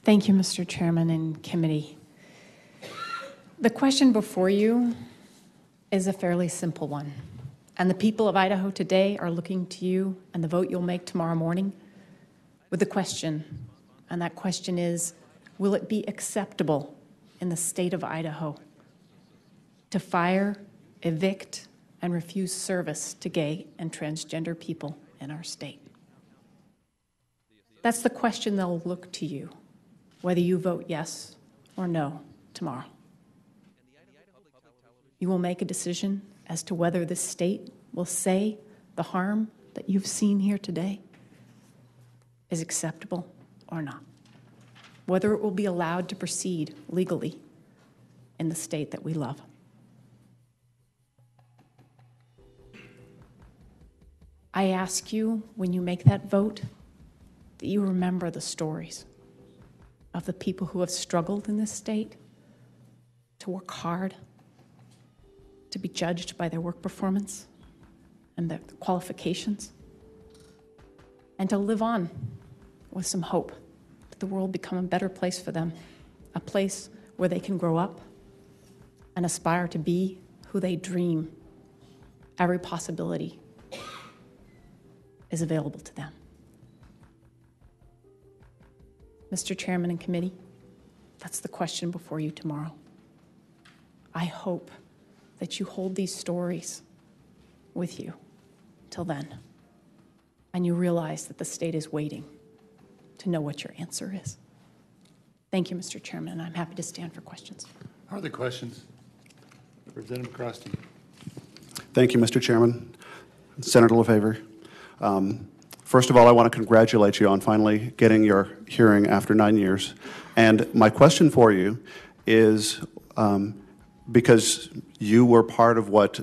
Thank you, Mr. Chairman and committee. The question before you is a fairly simple one, and the people of Idaho today are looking to you and the vote you'll make tomorrow morning with the question, and that question is, will it be acceptable in the state of Idaho to fire, evict, and refuse service to gay and transgender people in our state? That's the question they'll look to you, whether you vote yes or no tomorrow. You will make a decision as to whether this state will say the harm that you've seen here today is acceptable or not, whether it will be allowed to proceed legally in the state that we love. I ask you, when you make that vote, that you remember the stories of the people who have struggled in this state to work hard, to be judged by their work performance and their qualifications, and to live on with some hope that the world become a better place for them, a place where they can grow up and aspire to be who they dream every possibility is available to them. Mr. Chairman and committee, that's the question before you tomorrow. I hope that you hold these stories with you till then, and you realize that the state is waiting to know what your answer is. Thank you, Mr. Chairman, and I'm happy to stand for questions. Are there questions? Representative Crosty. Thank you, Mr. Chairman. Senator LeFavour. First of all, I want to congratulate you on finally getting your hearing after 9 years. And my question for you is, because you were part of what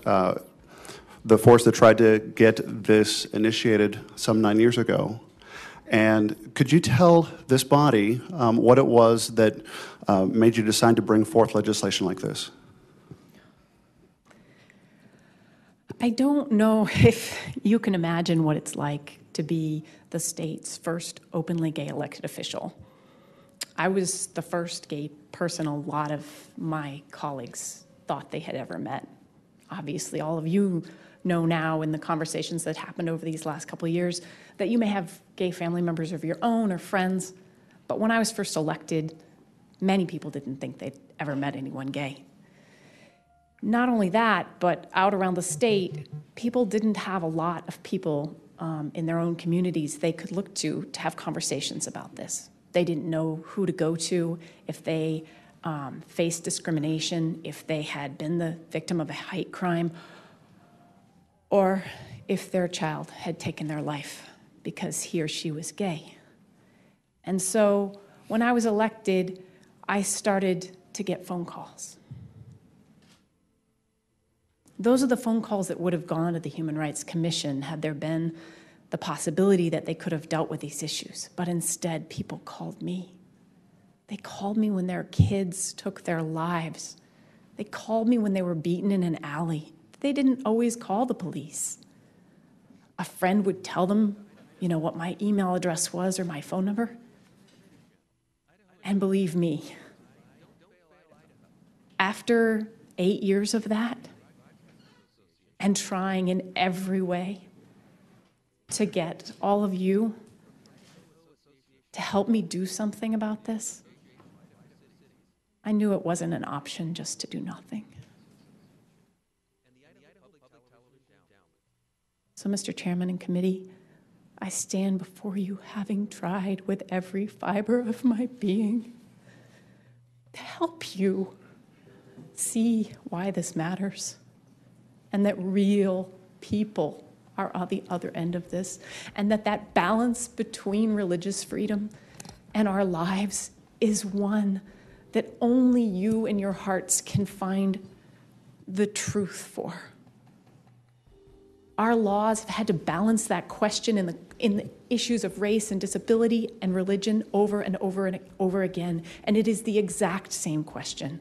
the force that tried to get this initiated some 9 years ago, and could you tell this body what it was that made you decide to bring forth legislation like this? I don't know if you can imagine what it's like to be the state's first openly gay elected official. I was the first gay person a lot of my colleagues thought they had ever met. Obviously, all of you know now in the conversations that happened over these last couple of years that you may have gay family members of your own or friends, but when I was first elected, many people didn't think they'd ever met anyone gay. Not only that, but out around the state, people didn't have a lot of people in their own communities they could look to have conversations about this. They didn't know who to go to if they faced discrimination, if they had been the victim of a hate crime, or if their child had taken their life because he or she was gay. And so when I was elected, I started to get phone calls. Those are the phone calls that would have gone to the Human Rights Commission had there been the possibility that they could have dealt with these issues. But instead, people called me. They called me when their kids took their lives. They called me when they were beaten in an alley. They didn't always call the police. A friend would tell them, what my email address was or my phone number. And believe me, after 8 years of that, and trying in every way to get all of you to help me do something about this, I knew it wasn't an option just to do nothing. So, Mr. Chairman and committee, I stand before you having tried with every fiber of my being to help you see why this matters, and that real people are on the other end of this, and that balance between religious freedom and our lives is one that only you in your hearts can find the truth for. Our laws have had to balance that question in the issues of race and disability and religion over and over and over again, and it is the exact same question.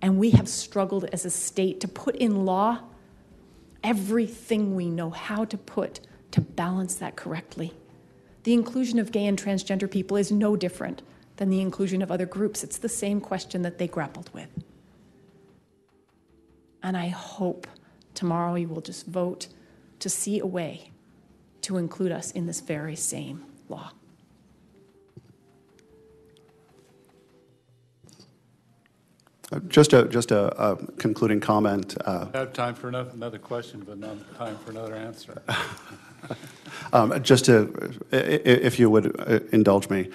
And we have struggled as a state to put in law everything we know how to put to balance that correctly. The inclusion of gay and transgender people is no different than the inclusion of other groups. It's the same question that they grappled with. And I hope tomorrow you will just vote to see a way to include us in this very same law. Just a concluding comment. I have time for another question, but not time for another answer. If you would indulge me.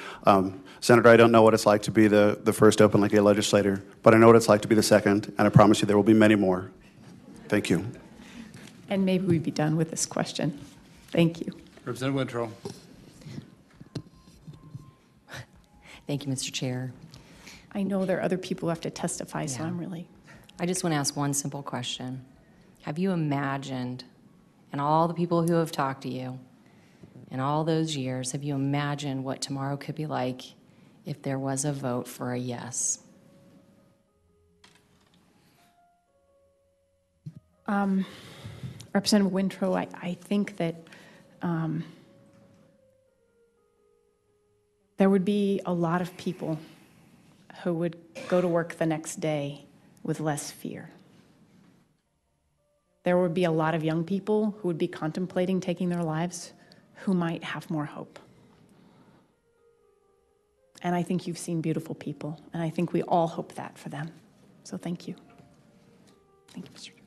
Senator, I don't know what it's like to be the first openly gay legislator, but I know what it's like to be the second, and I promise you there will be many more. Thank you. And maybe we'd be done with this question. Thank you. Representative Wintrow. Thank you, Mr. Chair. I know there are other people who have to testify, so Yeah. I'm really... I just want to ask one simple question. Have you imagined, and all the people who have talked to you in all those years, have you imagined what tomorrow could be like if there was a vote for a yes? Representative Wintrow, I think that there would be a lot of people who would go to work the next day with less fear. There would be a lot of young people who would be contemplating taking their lives who might have more hope. And I think you've seen beautiful people, and I think we all hope that for them. So thank you. Thank you, Mr. Chair.